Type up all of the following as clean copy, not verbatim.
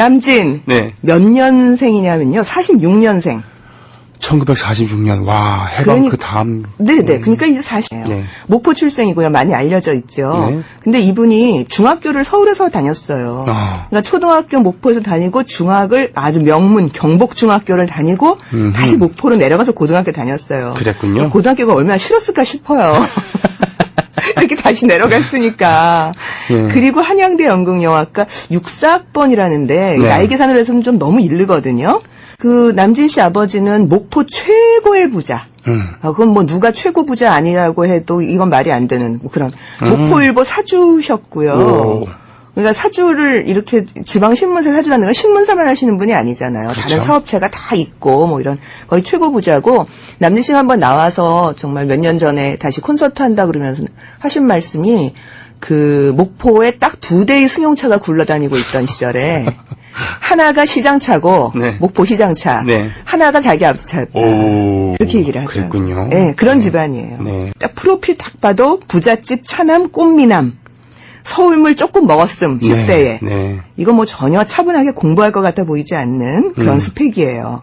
남진. 네. 몇 년생이냐면요. 46년생. 1946년. 와, 해방 그 다음. 네네. 그러니까 이제 40이에요. 네. 목포 출생이고요. 많이 알려져 있죠. 네. 근데 이분이 중학교를 서울에서 다녔어요. 그러니까 초등학교 목포에서 다니고 중학을 아주 명문 경복중학교를 다니고 다시 목포로 내려가서 고등학교 다녔어요. 그랬군요. 고등학교가 얼마나 싫었을까 싶어요. 이렇게 다시 내려갔으니까. 네. 그리고 한양대 연극영화과 64학번이라는데 네. 나이 계산으로 해서는 좀 너무 이르거든요. 그 남진 씨 아버지는 목포 최고의 부자. 그건 뭐 누가 최고 부자 아니라고 해도 이건 말이 안 되는 그런 목포일보 사주셨고요. 오. 그러니까 사주를 이렇게 지방 신문사 사주라는 건 신문사만 하시는 분이 아니잖아요. 그렇죠. 다른 사업체가 다 있고 뭐 이런 거의 최고 부자고 남진 씨가 한번 나와서 정말 몇 년 전에 다시 콘서트 한다 그러면서 하신 말씀이 그 목포에 딱 2대의 승용차가 굴러다니고 있던 시절에 하나가 시장차고 네. 목포 시장차 네. 하나가 자기 아버지 차였다. 오. 그렇게 얘기를 하죠. 그랬군요. 네, 그런 집안이에요. 네. 딱 프로필 딱 봐도 부잣집 차남 꽃미남 서울물 조금 먹었음 10대에 네. 이거 뭐 전혀 차분하게 공부할 것 같아 보이지 않는 그런 스펙이에요.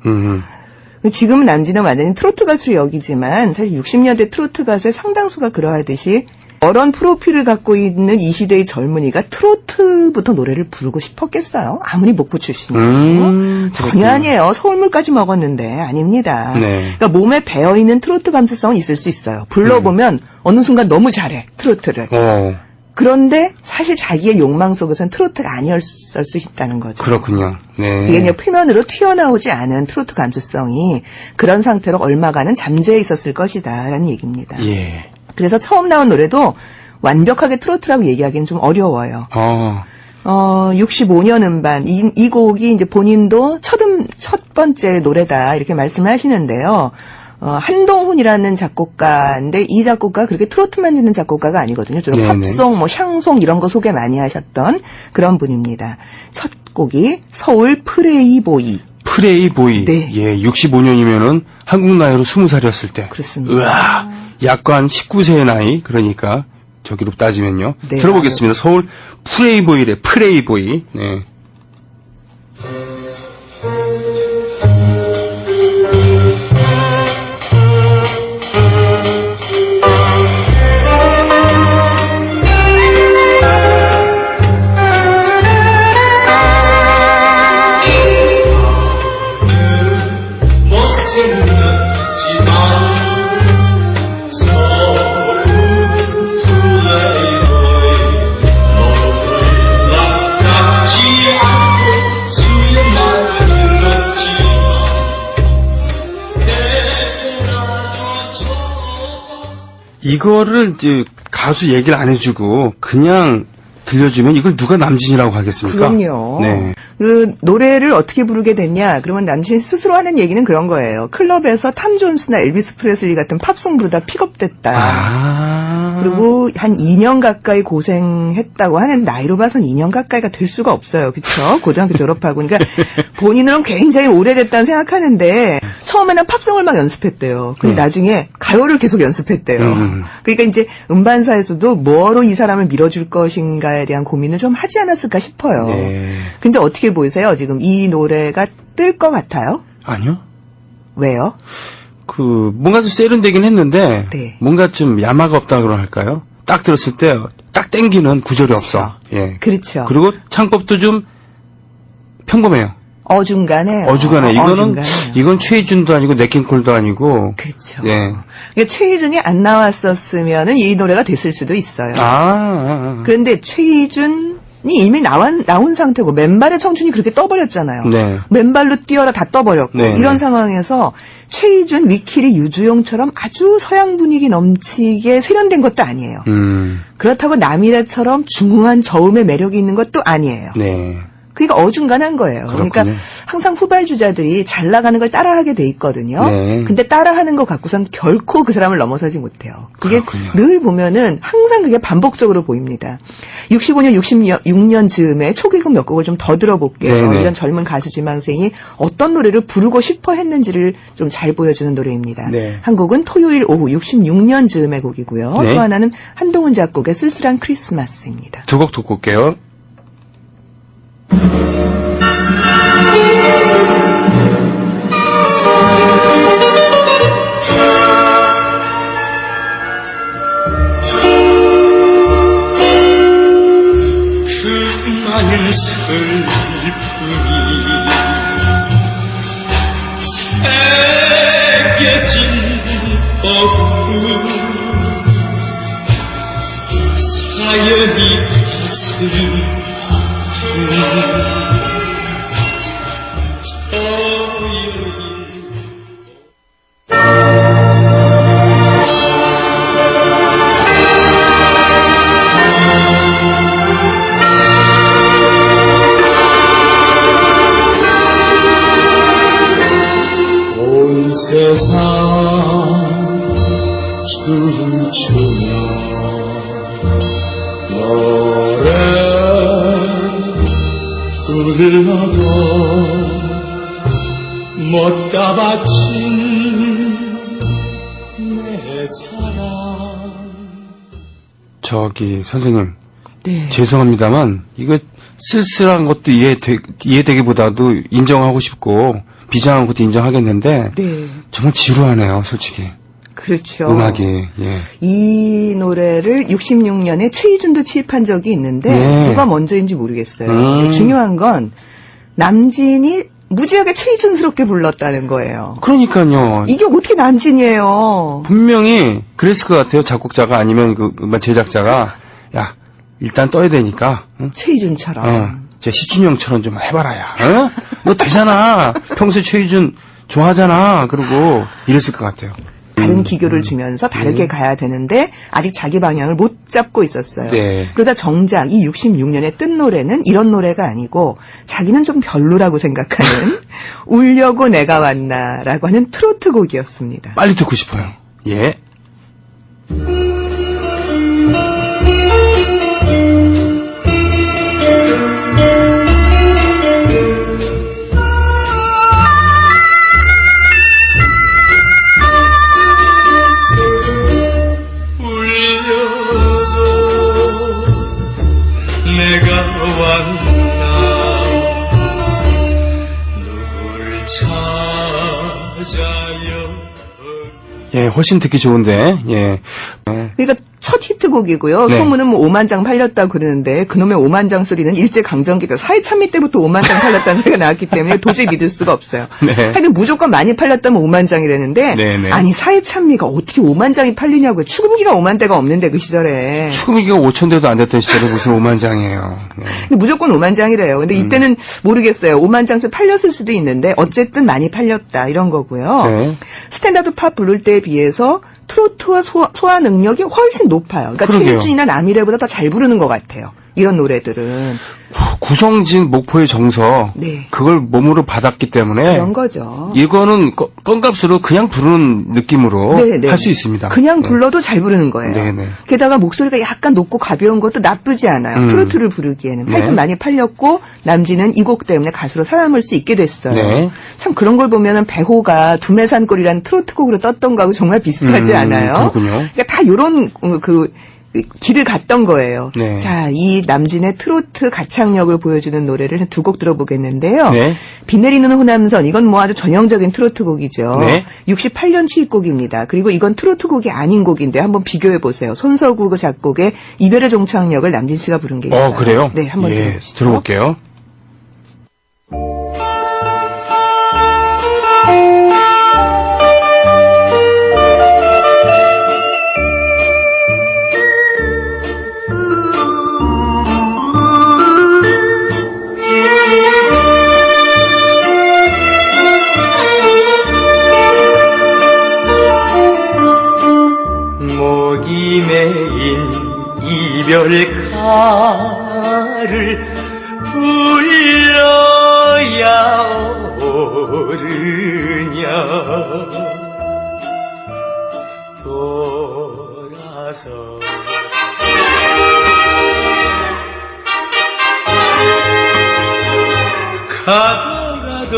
지금은 남진은 완전히 트로트 가수로 여기지만 사실 60년대 트로트 가수의 상당수가 그러하듯이 저런 프로필을 갖고 있는 이 시대의 젊은이가 트로트부터 노래를 부르고 싶었겠어요? 아무리 목포 출신이고. 전혀 아니에요. 서울물까지 먹었는데 아닙니다. 네. 그러니까 몸에 배어있는 트로트 감수성은 있을 수 있어요. 불러보면 어느 순간 너무 잘해 트로트를. 그런데 사실 자기의 욕망 속에서는 트로트가 아니었을 수 있다는 거죠. 그렇군요. 네. 이게 그냥 표면으로 튀어나오지 않은 트로트 감수성이 그런 상태로 얼마간은 잠재해 있었을 것이다라는 얘기입니다. 예. 그래서 처음 나온 노래도 완벽하게 트로트라고 얘기하기는 좀 어려워요. 65년 음반 이 곡이 이제 본인도 첫 번째 노래다 이렇게 말씀을 하시는데요. 한동훈이라는 작곡가인데 이 작곡가 그렇게 트로트만 짓는 작곡가가 아니거든요. 주로 팝송, 뭐 샹송 이런 거 소개 많이 하셨던 그런 분입니다. 첫 곡이 서울 프레이보이. 프레이보이. 네. 예, 65년이면은 한국 나이로 20살이었을 때. 그렇습니다. 으아, 약간 19세의 나이. 그러니까 저기로 따지면요. 네, 들어보겠습니다. 서울 프레이보이래. 프레이보이. 네. 이거를 이제 가수 얘기를 안 해주고 그냥 들려주면 이걸 누가 남진이라고 하겠습니까? 그럼요. 네. 그 노래를 어떻게 부르게 됐냐? 그러면 남진 스스로 하는 얘기는 그런 거예요. 클럽에서 탐 존스나 엘비스 프레슬리 같은 팝송 부르다 픽업됐다. 그리고 한 2년 가까이 고생했다고 하는 나이로 봐선 2년 가까이가 될 수가 없어요. 그렇죠? 고등학교 졸업하고. 그러니까 본인으로는 굉장히 오래됐다는 생각하는데 처음에는 팝송을 막 연습했대요. 근데 나중에 가요를 계속 연습했대요. 그러니까 이제 음반사에서도 뭐로 이 사람을 밀어줄 것인가에 대한 고민을 좀 하지 않았을까 싶어요. 네. 근데 어떻게 보이세요? 지금 이 노래가 뜰 것 같아요? 아니요. 왜요? 뭔가 좀 세련되긴 했는데, 네. 뭔가 좀 야마가 없다 그러 할까요? 딱 들었을 때, 딱 땡기는 구절이 없어. 예. 그렇죠. 그리고 창법도 좀 평범해요. 어중간해요. 어중간해. 어중간해요. 이건 최희준도 아니고 네킹콜도 아니고. 그렇죠. 예. 그러니까 최희준이 안 나왔었으면은 이 노래가 됐을 수도 있어요. 그런데 최희준이 이미 나온 상태고 맨발의 청춘이 그렇게 떠버렸잖아요. 네. 맨발로 뛰어라 다 떠버렸고 네. 이런 상황에서 최희준, 위키리, 유주용처럼 아주 서양 분위기 넘치게 세련된 것도 아니에요. 그렇다고 남이라처럼 중후한 저음의 매력이 있는 것도 아니에요. 네. 그러니까 어중간한 거예요. 그렇군요. 그러니까 항상 후발주자들이 잘 나가는 걸 따라하게 돼 있거든요. 네. 근데 따라하는 거 갖고선 결코 그 사람을 넘어서지 못해요. 그게 그렇군요. 늘 보면은 항상 그게 반복적으로 보입니다. 65년, 66년 즈음에 초기급 몇 곡을 좀 더 들어볼게요. 네네. 이런 젊은 가수 지망생이 어떤 노래를 부르고 싶어 했는지를 좀 잘 보여주는 노래입니다. 네. 한 곡은 토요일 오후 66년 즈음의 곡이고요. 네. 또 하나는 한동훈 작곡의 쓸쓸한 크리스마스입니다. 두 곡 듣고 올게요. 흐려진 오후 사연이 가슴 온 세상 춤추며 노래 불러도 못 갚아친 내 사랑. 저기 선생님, 네. 죄송합니다만 이거 쓸쓸한 것도 이해되기보다도 인정하고 싶고 비장한 것도 인정하겠는데 네. 정말 지루하네요, 솔직히. 그렇죠. 음악이. 예. 이 노래를 66년에 최희준도 취입한 적이 있는데 네. 누가 먼저인지 모르겠어요. 중요한 건 남진이 무지하게 최희준스럽게 불렀다는 거예요. 그러니까요. 이게 어떻게 남진이에요? 분명히 그랬을 것 같아요. 작곡자가 아니면 그 음악 제작자가 야 일단 떠야 되니까 응? 최희준처럼. 제 시춘영처럼 좀 해봐라 야. 어? 너 되잖아. 평소에 최희준 좋아하잖아. 그러고 이랬을 것 같아요. 다른 기교를 주면서 다르게 가야 되는데 아직 자기 방향을 못 잡고 있었어요. 네. 그러다 정작 이 66년에 뜬 노래는 이런 노래가 아니고 자기는 좀 별로라고 생각하는 울려고 내가 왔나라고 하는 트로트 곡이었습니다. 빨리 듣고 싶어요. 예. 내가 왔나 누굴 찾아요. 예, 훨씬 듣기 좋은데, 예. 그러니까 첫 히트곡이고요. 네. 소문은 뭐 5만 장 팔렸다고 그러는데 그놈의 5만 장 소리는 일제강점기 때 사회참미 때부터 5만 장 팔렸다는 소리가 나왔기 때문에 도저히 믿을 수가 없어요. 네. 하여튼 무조건 많이 팔렸다면 5만 장이라는데 네, 네. 아니 사회참미가 어떻게 5만 장이 팔리냐고요. 추금기가 5만 대가 없는데 그 시절에. 추금이가 5천 대도 안 됐던 시절에 무슨 5만 장이에요. 예. 근데 무조건 5만 장이래요. 근데 이때는 모르겠어요. 5만 장씩 팔렸을 수도 있는데 어쨌든 많이 팔렸다 이런 거고요. 네. 스탠다드 팝 부를 때에 비해서 트로트와 소화 능력이 훨씬 높아요. 그러니까 그러게요. 최일준이나 남일애보다 더 잘 부르는 것 같아요. 이런 노래들은. 구성진 목포의 정서, 네. 그걸 몸으로 받았기 때문에 그런 거죠. 이거는 껌값으로 그냥 부르는 느낌으로 네, 네. 할 수 있습니다. 그냥 네. 불러도 잘 부르는 거예요. 네, 네. 게다가 목소리가 약간 높고 가벼운 것도 나쁘지 않아요. 트로트를 부르기에는. 네. 하여튼 많이 팔렸고 남진은 이 곡 때문에 가수로 살아남을 수 있게 됐어요. 네. 참 그런 걸 보면은 배호가 두매산골이라는 트로트 곡으로 떴던 거하고 정말 비슷하지 않아요? 그렇군요. 그러니까 다 요런 길을 갔던 거예요. 네. 자, 이 남진의 트로트 가창력을 보여주는 노래를 두 곡 들어보겠는데요. 네. 비 내리는 호남선, 이건 뭐 아주 전형적인 트로트 곡이죠. 네. 68년 취입곡입니다. 그리고 이건 트로트 곡이 아닌 곡인데 한번 비교해 보세요. 손설구 그 작곡의 이별의 종착역을 남진 씨가 부른 게 있어요. 그래요? 네, 한번 예, 들어보시죠. 들어볼게요. 목이 메인 이별가를 불러야 오르냐 돌아서 가도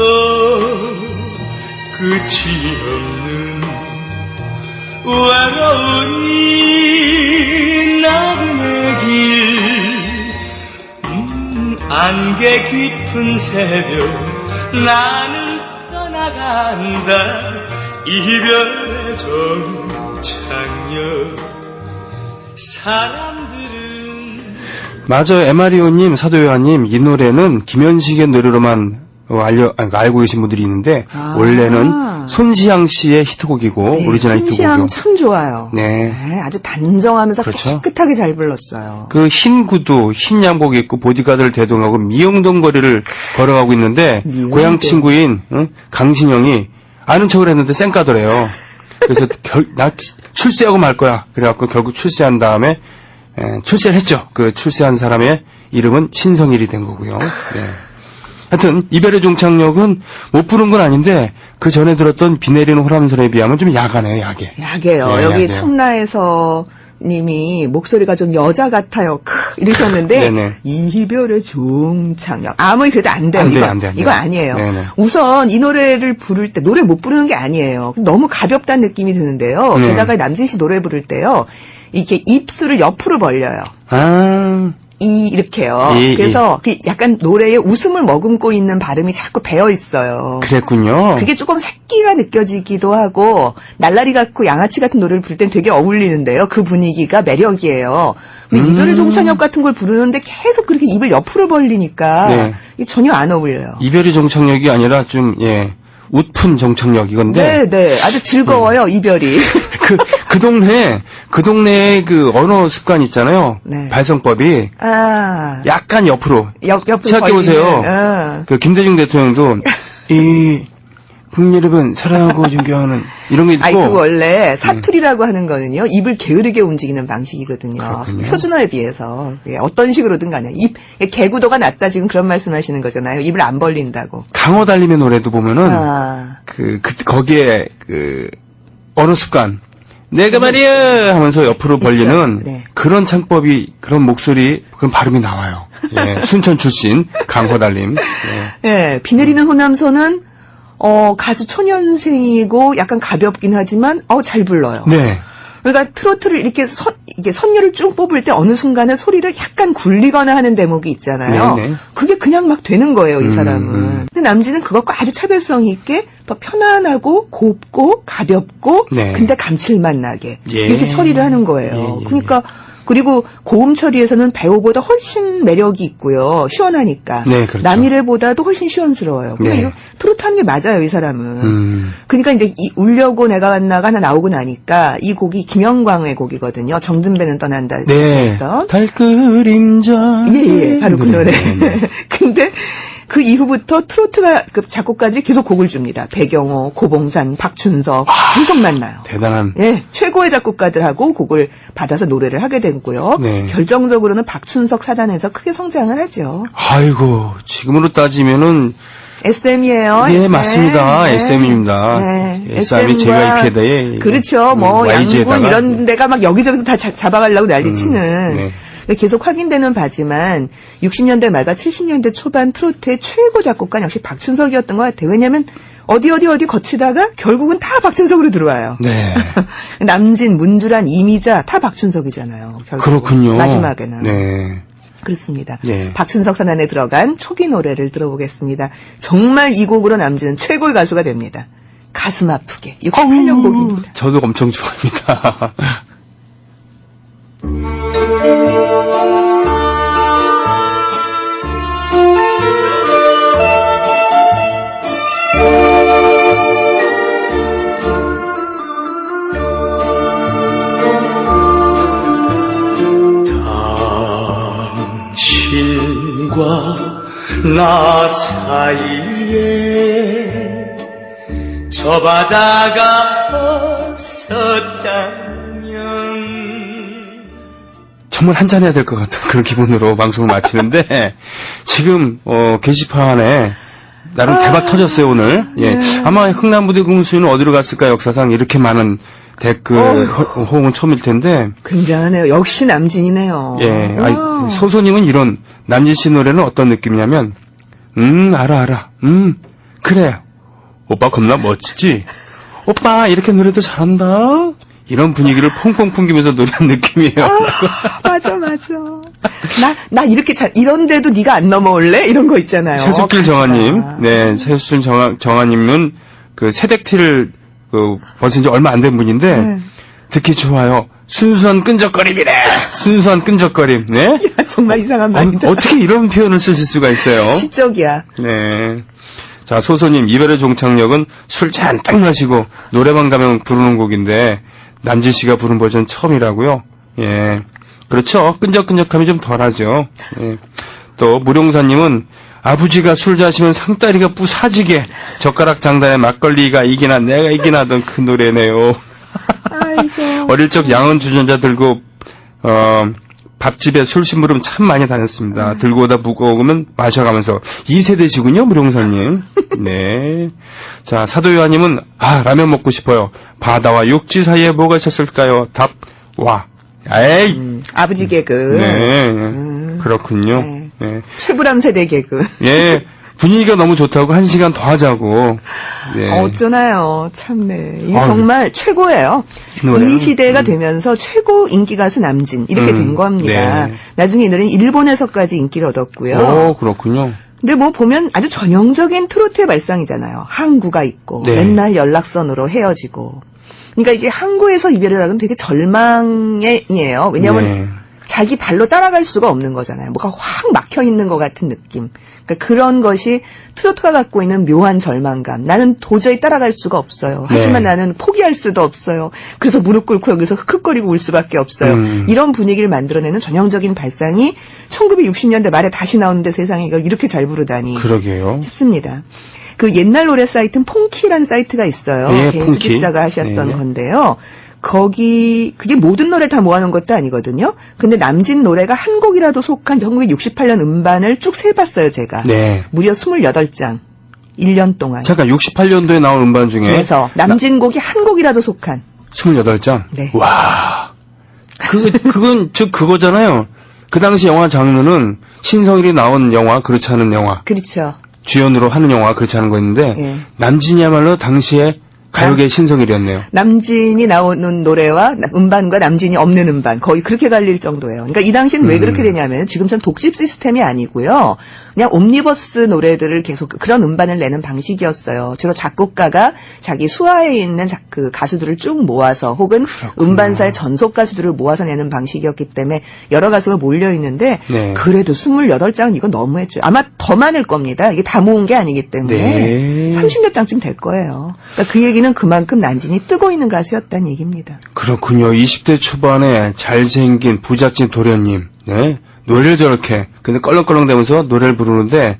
끝이 없는 외로운 이 나그네 길 안개 깊은 새벽 나는 떠나간다 이별의 종착역 사람들은 맞아요. 에마리오님, 사도요한님, 이 노래는 김현식의 노래로만 알고 계신 분들이 있는데, 아. 원래는 손시향 씨의 히트곡이고, 네, 오리지널 손시향 히트곡이고. 참 좋아요. 네. 네, 아주 단정하면서 그렇죠. 깨끗하게 잘 불렀어요. 그 흰 구두, 흰 양복 입고 보디가드를 대동하고 미영동 거리를 걸어가고 있는데, 미영동. 고향 친구인, 강신영이 아는 척을 했는데 쌩까더래요. 그래서 나 출세하고 말 거야. 그래갖고 결국 출세한 다음에, 출세를 했죠. 그 출세한 사람의 이름은 신성일이 된 거고요. 네. 하여튼 이별의 종착역은 못 부른 건 아닌데 그 전에 들었던 비 내리는 호람선에 비하면 좀 야하네요. 야게. 야게요. 네, 여기 야게요. 청라에서 님이 목소리가 좀 여자 같아요. 이러셨는데 네네. 이별의 종착역 아무리 그래도 안 돼요. 안 돼요, 이거, 안 돼요, 안 돼요. 이거 아니에요. 네네. 우선 이 노래를 부를 때 노래 못 부르는 게 아니에요. 너무 가볍다는 느낌이 드는데요. 네. 게다가 남진 씨 노래 부를 때요. 이렇게 입술을 옆으로 벌려요. 아, 이렇게요. 예, 그래서 그 약간 노래에 웃음을 머금고 있는 발음이 자꾸 배어 있어요. 그랬군요. 그게 조금 새끼가 느껴지기도 하고 날라리 같고 양아치 같은 노래를 부를 땐 되게 어울리는데요. 그 분위기가 매력이에요. 근데 이별의 종착역 같은 걸 부르는데 계속 그렇게 입을 옆으로 벌리니까 네. 이게 전혀 안 어울려요. 이별의 종착역이 아니라 좀 웃픈 종착역 이건데. 네, 아주 즐거워요 이별이. 그 동네에 그 언어 습관 있잖아요. 네. 발성법이 아, 약간 옆으로. 옆으로 생각해보세요. 벌리는, 그 김대중 대통령도 이 국민 여러분 사랑하고 존경하는 이런 게 있고. 아이, 그 원래 사투리라고 하는 거는요, 입을 게으르게 움직이는 방식이거든요. 그렇군요. 표준어에 비해서. 어떤 식으로든 간에. 개구도가 낮다 지금 그런 말씀 하시는 거잖아요. 입을 안 벌린다고. 강호 달림의 노래도 보면은, 아, 거기에, 언어 습관. 내가 말이야! 하면서 옆으로 벌리는 네. 그런 창법이, 그런 목소리, 그런 발음이 나와요. 예, 순천 출신, 강호 달림. 예. 예, 비 내리는 호남선은, 가수 초년생이고 약간 가볍긴 하지만, 잘 불러요. 네. 그러니까 트로트를 이렇게 선율을 쭉 뽑을 때 어느 순간에 소리를 약간 굴리거나 하는 대목이 있잖아요. 네네. 그게 그냥 막 되는 거예요, 이 사람은. 음. 근데 남진은 그것과 아주 차별성 있게 더 편안하고 곱고 가볍고 네. 근데 감칠맛 나게 예. 이렇게 처리를 하는 거예요. 예. 그러니까 그리고 고음 처리에서는 배우보다 훨씬 매력이 있고요. 시원하니까. 네, 그렇죠. 남일의보다도 훨씬 시원스러워요. 근데 네. 이거 트로트 하는 게 맞아요, 이 사람은. 그러니까 이제 울려고 내가 왔나가 하나 나오고 나니까 이 곡이 김영광의 곡이거든요. 정든배는 떠난다. 네. 했던. 달그림자. 예, 바로 그 노래. 네. 근데 그 이후부터 트로트가 그 작곡가들이 계속 곡을 줍니다. 배경호, 고봉산, 박춘석 계속 만나요. 대단한. 예, 최고의 작곡가들하고 곡을 받아서 노래를 하게 되고요. 네. 결정적으로는 박춘석 사단에서 크게 성장을 하죠. 아이고, 지금으로 따지면은, SM이에요. 예, SM. 맞습니다. 네. SM입니다. 네. SM이 JYP에다에. 그렇죠. 뭐, YG에다가. 양군 이런 데가 막 여기저기 다 잡아가려고 난리 치는. 네. 계속 확인되는 바지만 60년대 말과 70년대 초반 트로트의 최고 작곡가는 역시 박춘석이었던 것 같아요. 왜냐하면 어디 거치다가 결국은 다 박춘석으로 들어와요. 네. 남진, 문주란, 이미자 다 박춘석이잖아요. 결국은. 그렇군요. 마지막에는. 네. 그렇습니다. 예. 박춘석 사단에 들어간 초기 노래를 들어보겠습니다. 정말 이 곡으로 남진은 최고의 가수가 됩니다. 가슴 아프게. 68년 곡입니다. 저도 엄청 좋아합니다. 당신과 나 사이에 저 바다가 없었다면 정말 한잔해야 될 것 같은 그런 기분으로 방송을 마치는데 지금 게시판에 나름 대박 터졌어요 오늘. 예, 아마 흥남부대 군수는 어디로 갔을까 역사상 이렇게 많은 댓글 호응은 처음일 텐데. 굉장하네요. 역시 남진이네요. 예, 아니, 소소님은 이런 남진 씨 노래는 어떤 느낌이냐면 알아. 그래. 오빠 겁나 멋지지? 오빠 이렇게 노래도 잘한다. 이런 분위기를 퐁퐁 풍기면서 노래한 느낌이에요. 맞아. 나 이렇게 이런데도 네가 안 넘어올래? 이런 거 있잖아요. 최숙길 정아님, 네, 최숙길 정아님은 그 새댁티를 벌써 이제 얼마 안 된 분인데 네. 듣기 좋아요. 순수한 끈적거림이래. 순수한 끈적거림. 네. 야, 정말 이상한 말이다. 어떻게 이런 표현을 쓰실 수가 있어요? 시적이야. 네. 자, 소소님, 이별의 종착역은 술 잔뜩 마시고 노래방 가면 부르는 곡인데, 남진 씨가 부른 버전 처음이라고요? 예. 그렇죠. 끈적끈적함이 좀 덜하죠. 예. 또, 무룡사님은 아버지가 술 자시면 상다리가 부사지게 젓가락 장단에 막걸리가 이기나 내가 이기나 하던 그 노래네요. 아이고. 어릴 적 양은 주전자 들고, 밥집에 술 심부름 참 많이 다녔습니다. 들고 오다 무거우면 마셔가면서 2세대시군요, 무룡사님. 네. 자, 사도요한님은, 라면 먹고 싶어요. 바다와 육지 사이에 뭐가 있었을까요? 답, 와. 에이! 아버지 개그. 네. 그렇군요. 네. 네. 최불암 세대 개그. 예. 분위기가 너무 좋다고 1시간 더 하자고. 예. 어쩌나요. 참네. 이게 아유. 정말 최고예요. 노래는, 이 시대가 되면서 최고 인기 가수 남진 이렇게 된 겁니다. 네. 나중에 이 노래는 일본에서까지 인기를 얻었고요. 오, 그렇군요. 근데 뭐 보면 아주 전형적인 트로트의 발상이잖아요. 항구가 있고 네. 맨날 연락선으로 헤어지고. 그러니까 이제 항구에서 이별을 하면 되게 절망이에요. 왜냐하면 네. 자기 발로 따라갈 수가 없는 거잖아요. 뭐가 확 막혀 있는 것 같은 느낌. 그러니까 그런 것이 트로트가 갖고 있는 묘한 절망감. 나는 도저히 따라갈 수가 없어요. 하지만 네. 나는 포기할 수도 없어요. 그래서 무릎 꿇고 여기서 흑흑거리고 울 수밖에 없어요. 이런 분위기를 만들어내는 전형적인 발상이 1960년대 말에 다시 나오는데 세상에 이걸 이렇게 잘 부르다니 그러게요. 싶습니다. 그 옛날 노래 사이트는 퐁키라는 사이트가 있어요. 예, 배수집자가 하셨던 네. 건데요. 그게 모든 노래를 다 모아놓은 것도 아니거든요. 근데 남진 노래가 한 곡이라도 속한 1968년 음반을 쭉 세봤어요, 제가. 네. 무려 28장. 1년 동안. 잠깐 68년도에 나온 음반 중에 그래서 남진 곡이 한 곡이라도 속한. 28장? 네. 와. 그건 즉 그거잖아요. 그 당시 영화 장르는 신성일이 나온 영화, 그렇지 않은 영화. 그렇죠. 주연으로 하는 영화, 그렇지 않은 거였는데 예. 남진이야말로 당시에 가요계의 신성일이었네요. 남진이 나오는 노래와 음반과 남진이 없는 음반 거의 그렇게 갈릴 정도예요. 그러니까 이 당시엔 왜 그렇게 되냐면 지금처럼 독집 시스템이 아니고요. 그냥 옴니버스 노래들을 계속 그런 음반을 내는 방식이었어요. 주로 작곡가가 자기 수하에 있는 그 가수들을 쭉 모아서 혹은 음반사의 전속 가수들을 모아서 내는 방식이었기 때문에 여러 가수가 몰려 있는데 네. 그래도 28장은 이거 너무했죠. 아마 더 많을 겁니다. 이게 다 모은 게 아니기 때문에 네. 30몇 장쯤 될 거예요. 그러니까 그 얘기는 그만큼 난진이 뜨고 있는 가수였다는 얘기입니다. 그렇군요. 20대 초반에 잘생긴 부잣집 도련님, 네? 노래를 저렇게, 근데 껄렁껄렁대면서 노래를 부르는데,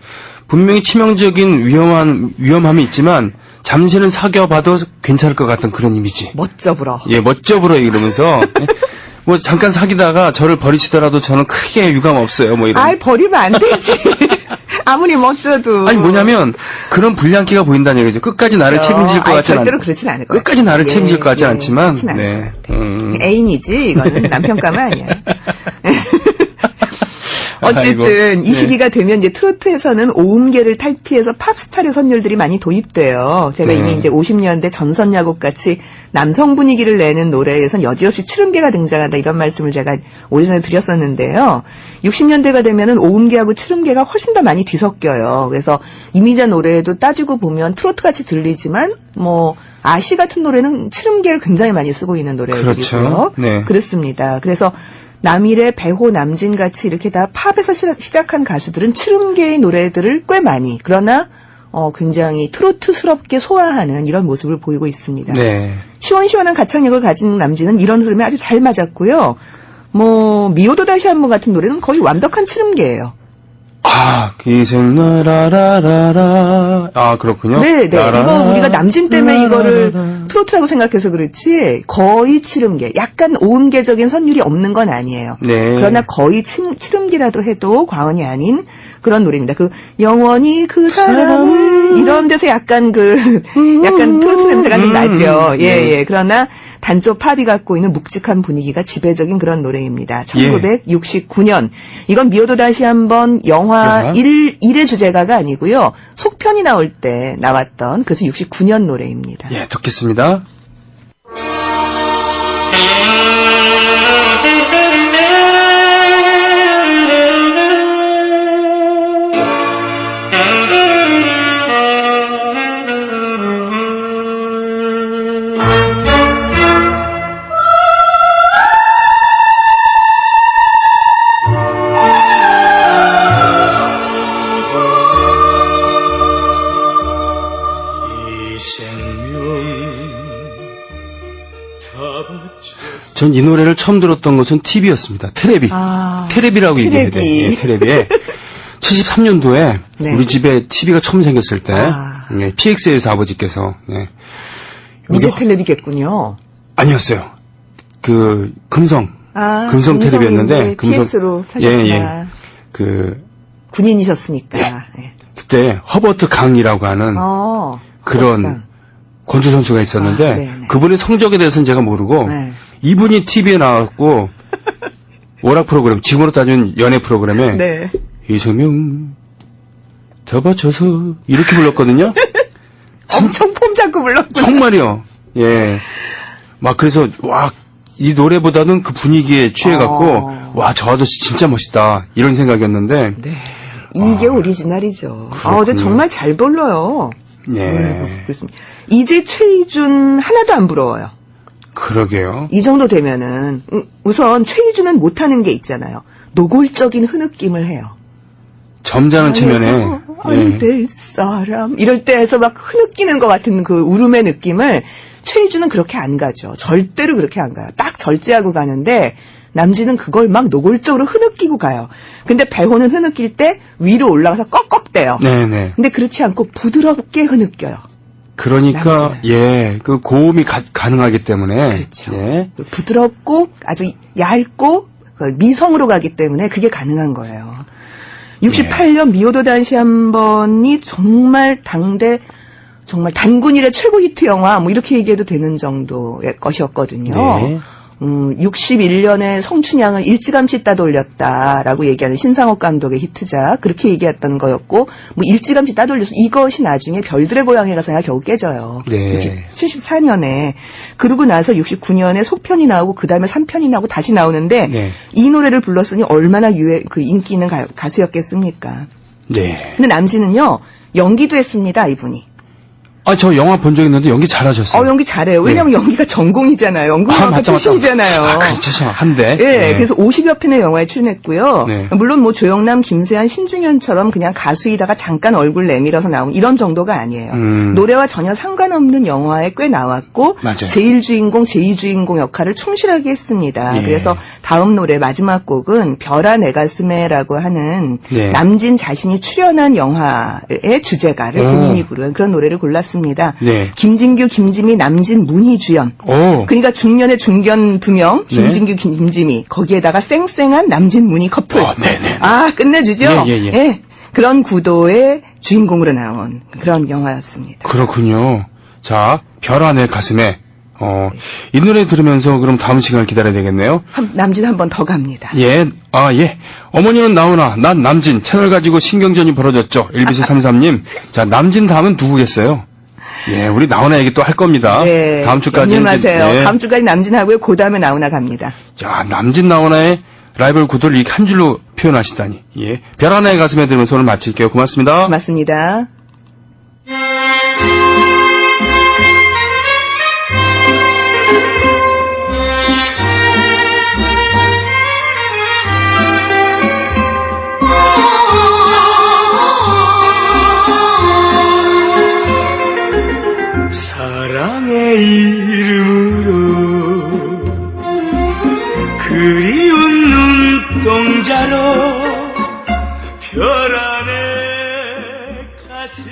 분명히 치명적인 위험함이 있지만, 잠시는 사귀어봐도 괜찮을 것 같은 그런 이미지. 멋져 불어. 예, 멋져 불어, 이러면서, 뭐, 잠깐 사귀다가 저를 버리시더라도 저는 크게 유감 없어요, 뭐 이런. 아이, 버리면 안 되지. 아무리 멋져도. 아니, 뭐냐면, 그런 불량기가 보인다는 얘기죠. 끝까지 나를 책임질 것 같지는 절대로 그렇진 않을 것 같아요. 끝까지 나를 책임질 것 같지 예, 않지만, 그렇진 않을 네. 것 같아요. 애인이지, 이거는 남편감은 아니야. 어쨌든 아이고, 이 시기가 되면 이제 트로트에서는 오음계를 탈피해서 팝스타의 선율들이 많이 도입돼요. 제가 네. 이미 이제 50년대 전선야곡 같이 남성 분위기를 내는 노래에선 여지없이 칠음계가 등장한다 이런 말씀을 제가 오래전에 드렸었는데요. 60년대가 되면은 오음계하고 칠음계가 훨씬 더 많이 뒤섞여요. 그래서 이미자 노래에도 따지고 보면 트로트 같이 들리지만 뭐 아시 같은 노래는 칠음계를 굉장히 많이 쓰고 있는 노래들이고요. 그렇죠. 네. 그렇습니다. 그래서 남일의 배호 남진 같이 이렇게 다 팝에서 시작한 가수들은 칠음계의 노래들을 꽤 많이 그러나 굉장히 트로트스럽게 소화하는 이런 모습을 보이고 있습니다. 네. 시원시원한 가창력을 가진 남진은 이런 흐름에 아주 잘 맞았고요. 뭐 미워도 다시 한번 같은 노래는 거의 완벽한 칠음계예요. 기생나라라라라. 그렇군요. 네. 라라라, 이거 우리가 남진 때문에 이거를 라라라. 트로트라고 생각해서 그렇지 거의 칠음계, 약간 오음계적인 선율이 없는 건 아니에요. 네. 그러나 거의 칠음계라도 해도 과언이 아닌 그런 노래입니다. 그 영원히 그 사람을 이런 데서 약간 약간 트로트 냄새가 좀 나죠. 예. 그러나 단조 팝이 갖고 있는 묵직한 분위기가 지배적인 그런 노래입니다. 1969년. 이건 미워도 다시 한번 영화 1의 주제가가 아니고요. 속편이 나올 때 나왔던 그래서 69년 노래입니다. 예, 듣겠습니다. 전 이 노래를 처음 들었던 것은 TV였습니다. 테레비. 테레비라고 얘기해야 돼. 예, 테레비에. 73년도에 네. 우리 집에 TV가 처음 생겼을 때, 예, PX에서 아버지께서, 예. 미제 텔레비겠군요. 아니었어요. 그, 금성 텔레비였는데, PX로 사셨구나. 예. 그, 군인이셨으니까. 예. 예. 그때 허버트 강이라고 하는 그런 권투 선수가 있었는데, 그분의 성적에 대해서는 제가 모르고, 네. 이분이 TV에 나왔고, 오락 프로그램, 지금으로 따지면 연애 프로그램에, 네. 이성용, 접어쳐서, 이렇게 불렀거든요? 엄청 폼 잡고 불렀구나. 정말이요. 예. 막 그래서, 와, 이 노래보다는 그 분위기에 취해갖고, 와, 저 아저씨 진짜 멋있다. 이런 생각이었는데, 네. 이게 오리지널이죠. 그렇군요. 근데 정말 잘 불러요. 예. 그렇습니다. 이제 최희준 하나도 안 부러워요. 그러게요. 이 정도 되면은 우선 최희준은 못하는 게 있잖아요. 노골적인 흐느낌을 해요. 점잖은 체면에, 안 될 사람 이럴 때에서 막 흐느끼는 것 같은 그 울음의 느낌을 최희준은 그렇게 안 가죠. 절대로 그렇게 안 가요. 딱 절제하고 가는데 남진은 그걸 막 노골적으로 흐느끼고 가요. 근데 배호는 흐느낄 때 위로 올라가서 꺽꺽대요. 네네. 근데 그렇지 않고 부드럽게 흐느껴요. 그러니까, 남진은. 예, 그 고음이 가능하기 때문에. 그렇죠. 예. 부드럽고 아주 얇고 미성으로 가기 때문에 그게 가능한 거예요. 68년 미오도 단시 한 번이 정말 당대 정말 단군 일의 최고 히트 영화 뭐 이렇게 얘기해도 되는 정도의 것이었거든요. 네. 61년에 성춘향을 일찌감치 따돌렸다라고 얘기하는 신상옥 감독의 히트작 그렇게 얘기했던 거였고 뭐 일찌감치 따돌려서 이것이 나중에 별들의 고향에 가서야 겨우 깨져요. 네. 74년에 그러고 나서 69년에 속편이 나오고 그 다음에 3편이 나오고 다시 나오는데 네. 이 노래를 불렀으니 얼마나 그 인기 있는 가수였겠습니까? 네. 근데 남진은요 연기도 했습니다 이분이. 아, 저 영화 본 적 있는데 연기 잘하셨어요. 연기 잘해요. 왜냐면 연기가 전공이잖아요. 연극영화과 출신이잖아요. 아, 그렇죠. 한데. 예, 네. 그래서 50여 편의 영화에 출연했고요. 네. 물론 뭐 조영남, 김세한, 신중현처럼 그냥 가수이다가 잠깐 얼굴 내밀어서 나온 이런 정도가 아니에요. 노래와 전혀 상관없는 영화에 꽤 나왔고 맞아요. 제1주인공, 제2주인공 역할을 충실하게 했습니다. 예. 그래서 다음 노래 마지막 곡은 별아 내 가슴에라고 하는 네. 남진 자신이 출연한 영화의 주제가를 본인이 부른 그런 노래를 골랐습니다. 네. 김진규, 김지미, 남진, 문희 주연. 오. 그러니까 중년의 중견 2명, 네. 김진규, 김지미. 거기에다가 쌩쌩한 남진, 문희 커플. 네네. 끝내주죠? 예. 그런 구도의 주인공으로 나온 그런 영화였습니다. 그렇군요. 자, 별 안의 가슴에, 이 노래 들으면서 그럼 다음 시간을 기다려야 되겠네요. 남진 한 번 더 갑니다. 예. 어머니는 나오나, 난 남진. 채널 가지고 신경전이 벌어졌죠. 엘비스 33님. 자, 남진 다음은 누구겠어요? 예, 우리 나오나 얘기 또 할 겁니다. 네. 다음 주까지. 염려마세요. 예. 다음 주까지 남진하고요. 그 다음에 나오나 갑니다. 자, 남진 나오나의 라이벌 구도를 이렇게 한 줄로 표현하시다니. 예. 별 하나의 가슴에 들으면서 오늘 마칠게요. 고맙습니다. 고맙습니다. 사랑의 이름으로 그리운 눈동자로 별 안의 가슴